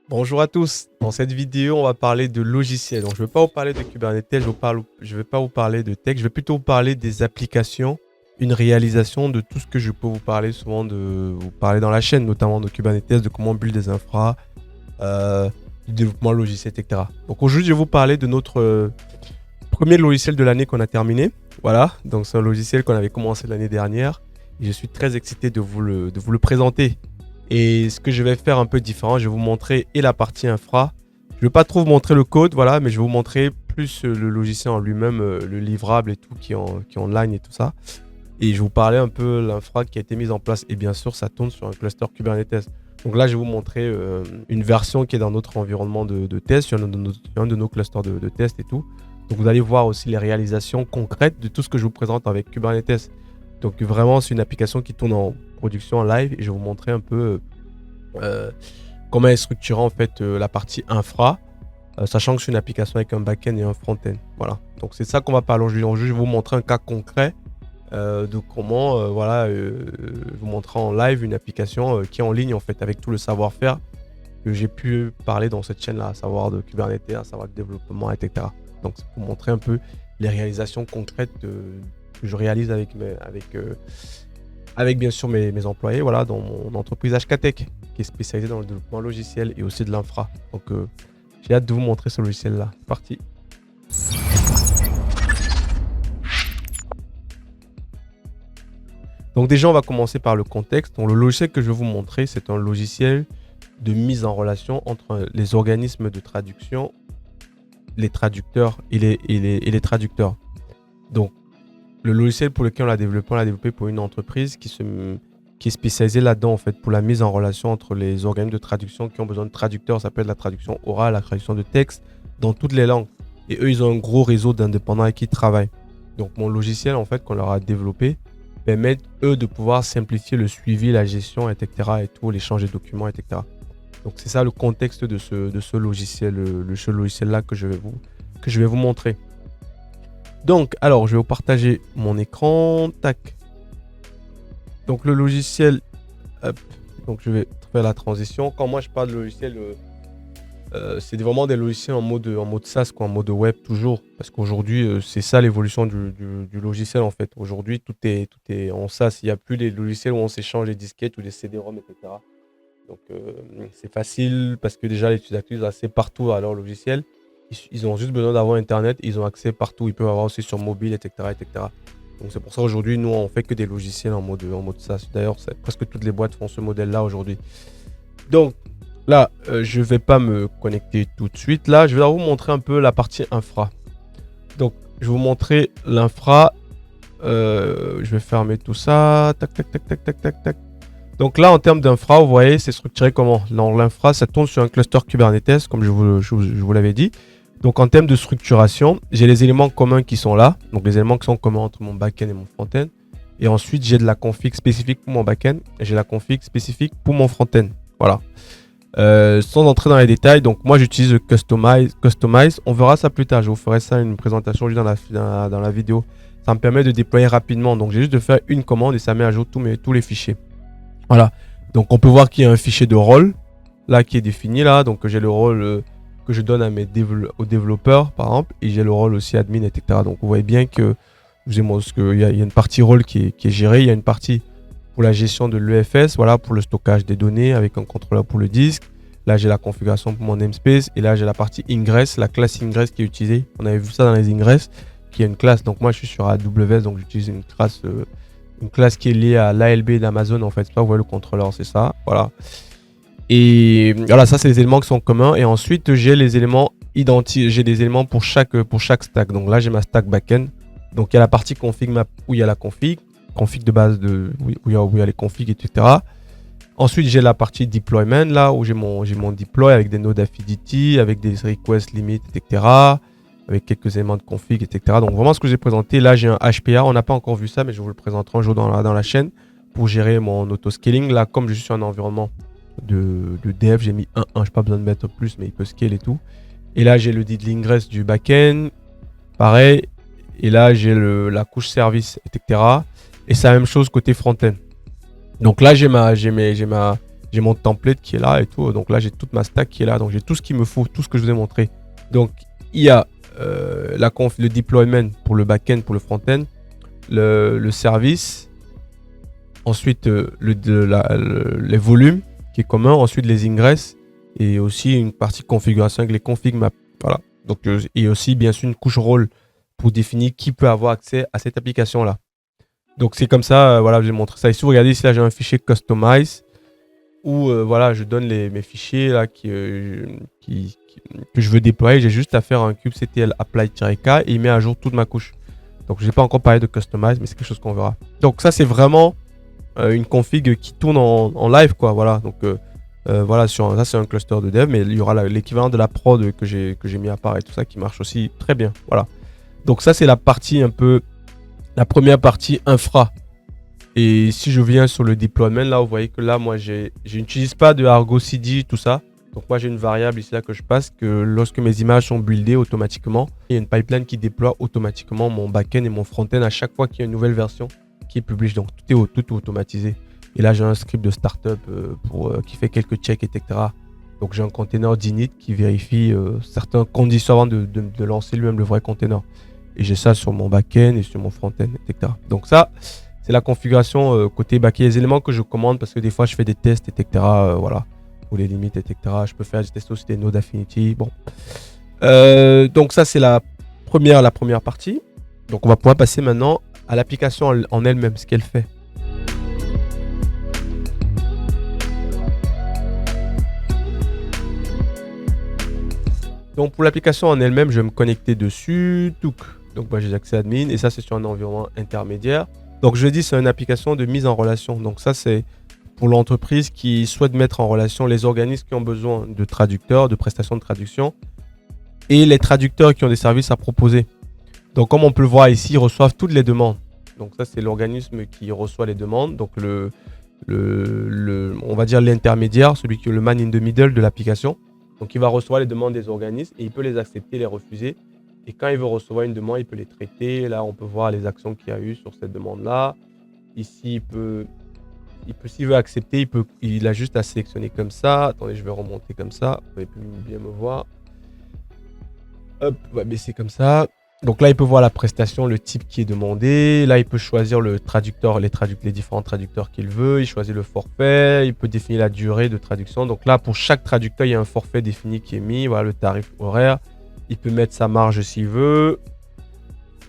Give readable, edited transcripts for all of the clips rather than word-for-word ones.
Bonjour à tous. Dans cette vidéo, on va parler de logiciels. Donc, je ne vais pas vous parler de Kubernetes, je vais pas vous parler de tech, je vais plutôt vous parler des applications, une réalisation de tout ce que je peux vous parler souvent de vous parler dans la chaîne, notamment de Kubernetes, de comment build des infras, euh, du développement logiciel, etc. Donc aujourd'hui, je vais vous parler de notre premier logiciel de l'année qu'on a terminé. Voilà, donc c'est un logiciel qu'on avait commencé l'année dernière. Et je suis très excité de vous le présenter. Et ce que je vais faire un peu différent, je vais vous montrer et la partie infra. Je ne vais pas trop vous montrer le code, voilà, mais je vais vous montrer plus le logiciel en lui-même, le livrable et tout qui est online et tout ça. Et je vais vous parler un peu de l'infra qui a été mise en place. Et bien sûr, ça tourne sur un cluster Kubernetes. Donc là, je vais vous montrer une version qui est dans notre environnement de test, sur un de nos clusters de test et tout. Donc vous allez voir aussi les réalisations concrètes de tout ce que je vous présente avec Kubernetes. Donc vraiment, c'est une application qui tourne en production en live et je vais vous montrer un peu euh, comment est structurée en fait la partie infra, sachant que c'est une application avec un back-end et un front-end. Voilà. Donc c'est ça qu'on va parler aujourd'hui. Je vais vous montrer un cas concret de comment vous montrer en live une application qui est en ligne en fait avec tout le savoir-faire que j'ai pu parler dans cette chaîne là, à savoir de Kubernetes, à savoir de développement, etc. Donc c'est pour montrer un peu les réalisations concrètes que je réalise avec bien sûr mes employés, voilà, dans mon entreprise HKTech qui est spécialisée dans le développement logiciel et aussi de l'infra. Donc j'ai hâte de vous montrer ce logiciel là. C'est parti. Donc déjà, on va commencer par le contexte. Donc le logiciel que je vais vous montrer, c'est un logiciel de mise en relation entre les organismes de traduction, les traducteurs et les traducteurs. Donc le logiciel pour lequel on l'a développé pour une entreprise qui est spécialisée là-dedans en fait, pour la mise en relation entre les organismes de traduction qui ont besoin de traducteurs. Ça peut être la traduction orale, la traduction de texte dans toutes les langues. Et eux, ils ont un gros réseau d'indépendants avec qui ils travaillent. Donc mon logiciel en fait qu'on leur a développé permettent eux de pouvoir simplifier le suivi, la gestion, etc. et tout, l'échange de documents, etc. Donc c'est ça le contexte de ce logiciel, ce logiciel-là que je vais vous montrer. Donc, alors, je vais vous partager mon écran. Tac. Donc le logiciel, hop. Donc je vais faire la transition. Quand moi je parle de logiciel, c'est vraiment des logiciels en mode SaaS, quoi, en mode web toujours. Parce qu'aujourd'hui, c'est ça l'évolution du logiciel en fait. Aujourd'hui, tout est en SaaS. Il n'y a plus les logiciels où on s'échange des disquettes ou des CD-ROM, etc. Donc c'est facile parce que déjà les utilisateurs ont accès partout à leur logiciel. Ils ont juste besoin d'avoir Internet, ils ont accès partout. Ils peuvent avoir aussi sur mobile, etc. etc. Donc c'est pour ça aujourd'hui, nous, on fait que des logiciels en mode SaaS. D'ailleurs, presque toutes les boîtes font ce modèle-là aujourd'hui. Donc là, je ne vais pas me connecter tout de suite. Là, je vais vous montrer un peu la partie infra. Donc, je vais vous montrer l'infra. Je vais fermer tout ça. Tac, tac, tac, tac, tac, tac, tac. Donc là, en termes d'infra, vous voyez, c'est structuré comment? Dans l'infra, ça tourne sur un cluster Kubernetes, comme je vous l'avais dit. Donc en termes de structuration, j'ai les éléments communs qui sont là. Donc les éléments qui sont communs entre mon backend et mon frontend. Et ensuite, j'ai de la config spécifique pour mon backend et j'ai la config spécifique pour mon frontend. Voilà. Sans entrer dans les détails, donc moi j'utilise le Customize. On verra ça plus tard. Je vous ferai ça une présentation juste dans la vidéo. Ça me permet de déployer rapidement. Donc j'ai juste de faire une commande et ça met à jour tous les fichiers. Voilà. Donc on peut voir qu'il y a un fichier de rôle là qui est défini là. Donc j'ai le rôle que je donne aux développeurs par exemple, et j'ai le rôle aussi admin, etc. Donc vous voyez bien que il y a une partie rôle qui est gérée, il y a une partie pour la gestion de l'EFS, voilà, pour le stockage des données avec un contrôleur pour le disque. Là j'ai la configuration pour mon namespace et là j'ai la partie ingress, la classe ingress qui est utilisée. On avait vu ça dans les ingress, qui est une classe. Donc moi je suis sur AWS, donc j'utilise une classe qui est liée à l'ALB d'Amazon en fait. Là vous voyez le contrôleur, c'est ça, voilà. Et voilà, ça c'est les éléments qui sont communs. Et ensuite j'ai les éléments identiques, j'ai des éléments pour chaque stack. Donc là j'ai ma stack backend. Donc il y a la partie config map où il y a la config de base où il y a les configs, etc. Ensuite j'ai la partie deployment là où j'ai mon deploy avec des nodes Affinity, avec des request limit, etc. Avec quelques éléments de config, etc. Donc vraiment ce que j'ai présenté là, j'ai un HPA. On n'a pas encore vu ça, mais je vous le présenterai un jour dans la chaîne pour gérer mon auto-scaling. Là, comme je suis sur un environnement de dev, j'ai mis 1.1, je n'ai pas besoin de mettre plus, mais il peut scale et tout. Et là, j'ai le l'ingress du backend, pareil. Et là, j'ai la couche service, etc. Et c'est la même chose côté front-end. Donc là, j'ai J'ai mon template qui est là et tout. Donc là, j'ai toute ma stack qui est là. Donc j'ai tout ce qu'il me faut, tout ce que je vous ai montré. Donc il y a le deployment pour le back-end, pour le front-end, le service, ensuite les volumes qui est commun, ensuite les ingresses et aussi une partie configuration avec les config maps. Voilà. Donc et aussi bien sûr une couche rôle pour définir qui peut avoir accès à cette application là. Donc c'est comme ça, voilà, j'ai montré ça ici. Vous regardez ici là, j'ai un fichier customize où voilà, je donne mes fichiers là que je veux déployer. J'ai juste à faire un kubectl apply-k et il met à jour toute ma couche. Donc je n'ai pas encore parlé de customize, mais c'est quelque chose qu'on verra. Donc ça c'est vraiment une config qui tourne en live quoi. Voilà. Donc voilà, ça c'est un cluster de dev, mais il y aura l'équivalent de la prod que j'ai mis à part et tout ça qui marche aussi très bien. Voilà. Donc ça c'est la partie un peu, la première partie infra. Et si je viens sur le deployment, là, vous voyez que là, moi, je n'utilise pas de Argo CD, tout ça. Donc moi, j'ai une variable ici là que je passe, que lorsque mes images sont buildées automatiquement, il y a une pipeline qui déploie automatiquement mon backend et mon frontend à chaque fois qu'il y a une nouvelle version qui est publiée. Donc tout est automatisé. Et là, j'ai un script de startup qui fait quelques checks, etc. Donc j'ai un container d'init qui vérifie certaines conditions avant de lancer lui-même le vrai container. Et j'ai ça sur mon backend et sur mon frontend, etc. Donc ça, c'est la configuration côté backend. Les éléments que je commande parce que des fois, je fais des tests, etc. Voilà, pour les limites, etc. Je peux faire des tests aussi des nodes Affinity. Bon. Donc ça, c'est la première partie. Donc on va pouvoir passer maintenant à l'application en elle-même, ce qu'elle fait. Donc pour l'application en elle-même, je vais me connecter dessus. Donc moi j'ai accès admin et ça c'est sur un environnement intermédiaire. Donc je dis c'est une application de mise en relation. Donc ça c'est pour l'entreprise qui souhaite mettre en relation les organismes qui ont besoin de traducteurs, de prestations de traduction et les traducteurs qui ont des services à proposer. Donc comme on peut le voir ici, ils reçoivent toutes les demandes. Donc ça c'est l'organisme qui reçoit les demandes. Donc on va dire l'intermédiaire, celui qui est le man in the middle de l'application. Donc il va recevoir les demandes des organismes et il peut les accepter, les refuser. Et quand il veut recevoir une demande, il peut les traiter. Là, on peut voir les actions qu'il y a eu sur cette demande-là. Ici, s'il veut accepter, il a juste à sélectionner comme ça. Attendez, je vais remonter comme ça. Vous pouvez plus bien me voir. Hop, on va baisser comme ça. Donc là, il peut voir la prestation, le type qui est demandé. Là, il peut choisir le traducteur, les différents traducteurs qu'il veut. Il choisit le forfait. Il peut définir la durée de traduction. Donc là, pour chaque traducteur, il y a un forfait défini qui est mis. Voilà le tarif horaire. Il peut mettre sa marge s'il veut.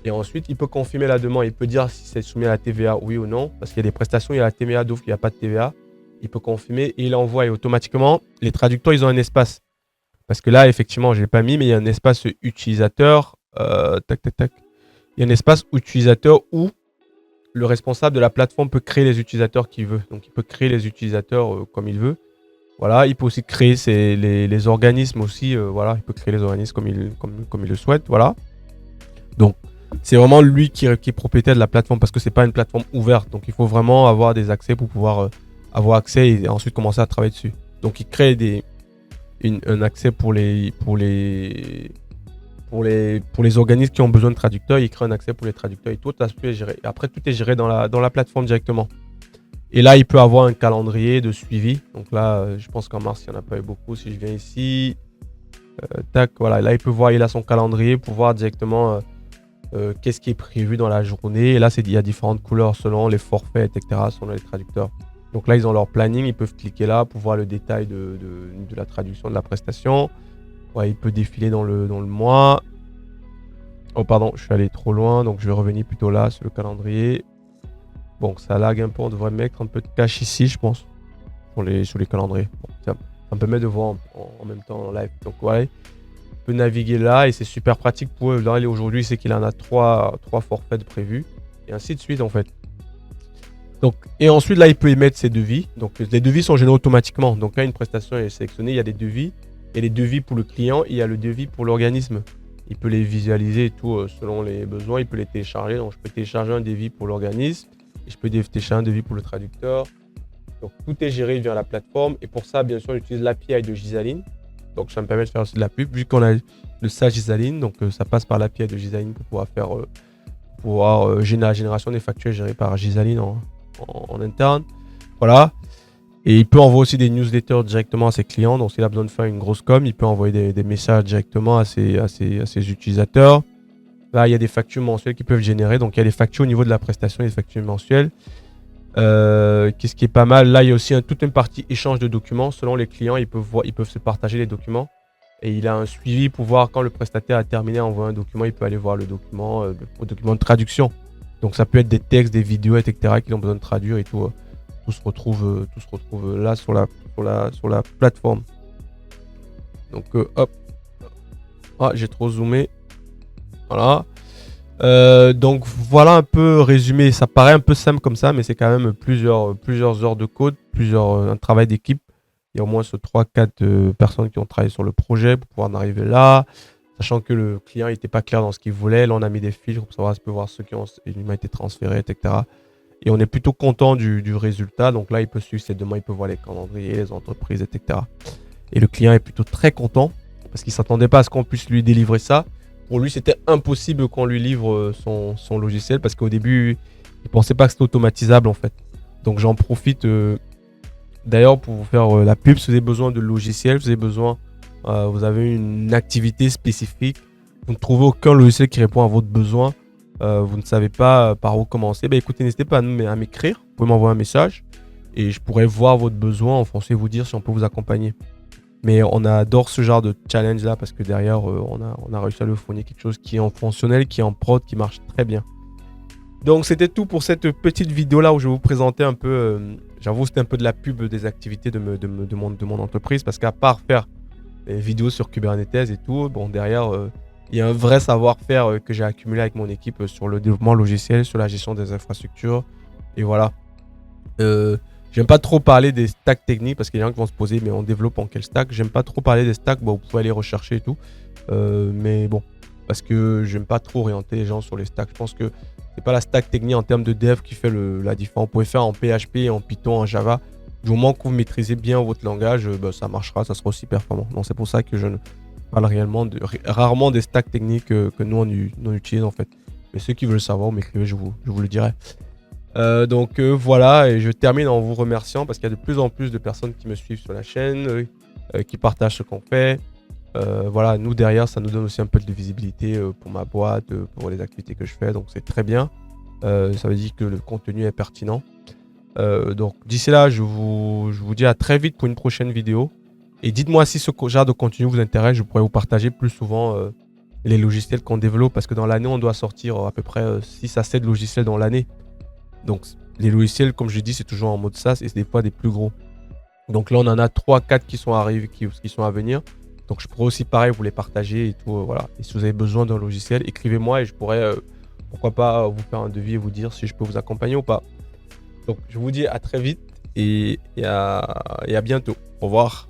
Et ensuite, il peut confirmer la demande. Il peut dire si c'est soumis à la TVA, oui ou non. Parce qu'il y a des prestations, il y a la TVA, d'autres, il n'y a pas de TVA. Il peut confirmer et il envoie. Et automatiquement, les traducteurs, ils ont un espace. Parce que là, effectivement, je ne l'ai pas mis, mais il y a un espace utilisateur. Il y a un espace utilisateur où le responsable de la plateforme peut créer les utilisateurs qu'il veut. Donc, il peut créer les utilisateurs comme il veut. Voilà, il peut aussi créer les organismes aussi. Voilà, il peut créer les organismes comme il le souhaite. Voilà. Donc, c'est vraiment lui qui est propriétaire de la plateforme parce que c'est pas une plateforme ouverte. Donc, il faut vraiment avoir des accès pour pouvoir avoir accès et ensuite commencer à travailler dessus. Donc, il crée un accès pour les organismes qui ont besoin de traducteurs. Il crée un accès pour les traducteurs et tout est géré. Et après, tout est géré dans la plateforme directement. Et là, il peut avoir un calendrier de suivi. Donc là, je pense qu'en mars, il n'y en a pas eu beaucoup. Si je viens ici, voilà. Là, il peut voir, il a son calendrier pour voir directement qu'est-ce qui est prévu dans la journée. Et là, il y a différentes couleurs selon les forfaits, etc., selon les traducteurs. Donc là, ils ont leur planning. Ils peuvent cliquer là pour voir le détail de la traduction de la prestation. Ouais, il peut défiler dans le mois. Oh, pardon, je suis allé trop loin. Donc, je vais revenir plutôt là sur le calendrier. Bon, ça lag un peu, on devrait mettre un peu de cache ici, je pense, sur les calendriers. Bon, ça me permet de voir en même temps en live. Donc voilà, il peut naviguer là et c'est super pratique pour eux. Là, aujourd'hui, c'est qu'il en a trois forfaits de prévus et ainsi de suite en fait. Donc, et ensuite, là, il peut émettre ses devis. Donc, les devis sont générés automatiquement. Donc, quand une prestation est sélectionnée, il y a des devis. Et les devis pour le client, il y a le devis pour l'organisme. Il peut les visualiser et tout selon les besoins. Il peut les télécharger. Donc, je peux télécharger un devis pour l'organisme. Et je peux télécharger un devis pour le traducteur. Donc, tout est géré via la plateforme. Et pour ça, bien sûr, j'utilise l'API de Gizaline. Donc, ça me permet de faire aussi de la pub. Vu qu'on a le SaaS Gizaline, donc ça passe par l'API de Gizaline pour pouvoir faire la génération des factures gérées par Gizaline en interne. Voilà. Et il peut envoyer aussi des newsletters directement à ses clients. Donc, s'il a besoin de faire une grosse com, il peut envoyer des messages directement à ses utilisateurs. Là, il y a des factures mensuelles qui peuvent générer. Donc, il y a des factures au niveau de la prestation et des factures mensuelles. Qu'est-ce qui est pas mal? Là, il y a aussi toute une partie échange de documents. Selon les clients, ils peuvent se partager les documents. Et il a un suivi pour voir quand le prestataire a terminé à envoyer un document, il peut aller voir le document, le document de traduction. Donc, ça peut être des textes, des vidéos, etc. qu'ils ont besoin de traduire et tout. Tout se retrouve là sur la plateforme. Donc, hop. Ah, j'ai trop zoomé. Voilà. Donc voilà un peu résumé. Ça paraît un peu simple comme ça, mais c'est quand même plusieurs heures de code, un travail d'équipe. Il y a au moins 3-4 personnes qui ont travaillé sur le projet pour pouvoir en arriver là. Sachant que le client n'était pas clair dans ce qu'il voulait. Là, on a mis des filtres pour savoir voir ceux qui ont été transférés, etc. Et on est plutôt content du résultat. Donc là, il peut suivre ses demandes, il peut voir les calendriers, les entreprises, etc. Et le client est plutôt très content parce qu'il ne s'attendait pas à ce qu'on puisse lui délivrer ça. Pour lui, c'était impossible qu'on lui livre son logiciel parce qu'au début, il ne pensait pas que c'était automatisable en fait. Donc j'en profite d'ailleurs pour vous faire la pub. Si vous avez besoin de logiciel, vous avez une activité spécifique, vous ne trouvez aucun logiciel qui répond à votre besoin, vous ne savez pas par où commencer, écoutez, n'hésitez pas à m'écrire, vous pouvez m'envoyer un message et je pourrais voir votre besoin en français et vous dire si on peut vous accompagner. Mais on adore ce genre de challenge là parce que derrière, on a réussi à lui fournir quelque chose qui est en fonctionnel, qui est en prod, qui marche très bien. Donc c'était tout pour cette petite vidéo là où je vais vous présenter un peu, j'avoue c'était un peu de la pub des activités de mon entreprise parce qu'à part faire des vidéos sur Kubernetes et tout, bon derrière il y a un vrai savoir-faire que j'ai accumulé avec mon équipe sur le développement logiciel, sur la gestion des infrastructures et voilà. J'aime pas trop parler des stacks techniques parce qu'il y a des gens qui vont se poser mais on développe en quel stack. J'aime pas trop parler des stacks, vous pouvez aller rechercher et tout. Mais bon, parce que j'aime pas trop orienter les gens sur les stacks. Je pense que c'est pas la stack technique en termes de dev qui fait la différence. Vous pouvez faire en PHP, en Python, en Java. Du moment que vous maîtrisez bien votre langage, ça marchera, ça sera aussi performant. Donc c'est pour ça que je ne parle rarement des stacks techniques que nous on utilise en fait. Mais ceux qui veulent savoir, vous m'écrivez, je vous le dirai. Donc voilà, et je termine en vous remerciant parce qu'il y a de plus en plus de personnes qui me suivent sur la chaîne, qui partagent ce qu'on fait. Voilà, nous derrière, ça nous donne aussi un peu de visibilité pour ma boîte, pour les activités que je fais, donc c'est très bien. Ça veut dire que le contenu est pertinent. Donc d'ici là, je vous dis à très vite pour une prochaine vidéo. Et dites-moi si ce genre de contenu vous intéresse, je pourrais vous partager plus souvent les logiciels qu'on développe parce que dans l'année, on doit sortir à peu près 6 à 7 logiciels dans l'année. Donc les logiciels, comme je dis, c'est toujours en mode SaaS et c'est des fois des plus gros. Donc là, on en a 3-4 qui sont arrivés, qui sont à venir. Donc je pourrais aussi pareil vous les partager et tout. Voilà. Et si vous avez besoin d'un logiciel, écrivez-moi et je pourrais, pourquoi pas, vous faire un devis et vous dire si je peux vous accompagner ou pas. Donc je vous dis à très vite et à bientôt. Au revoir.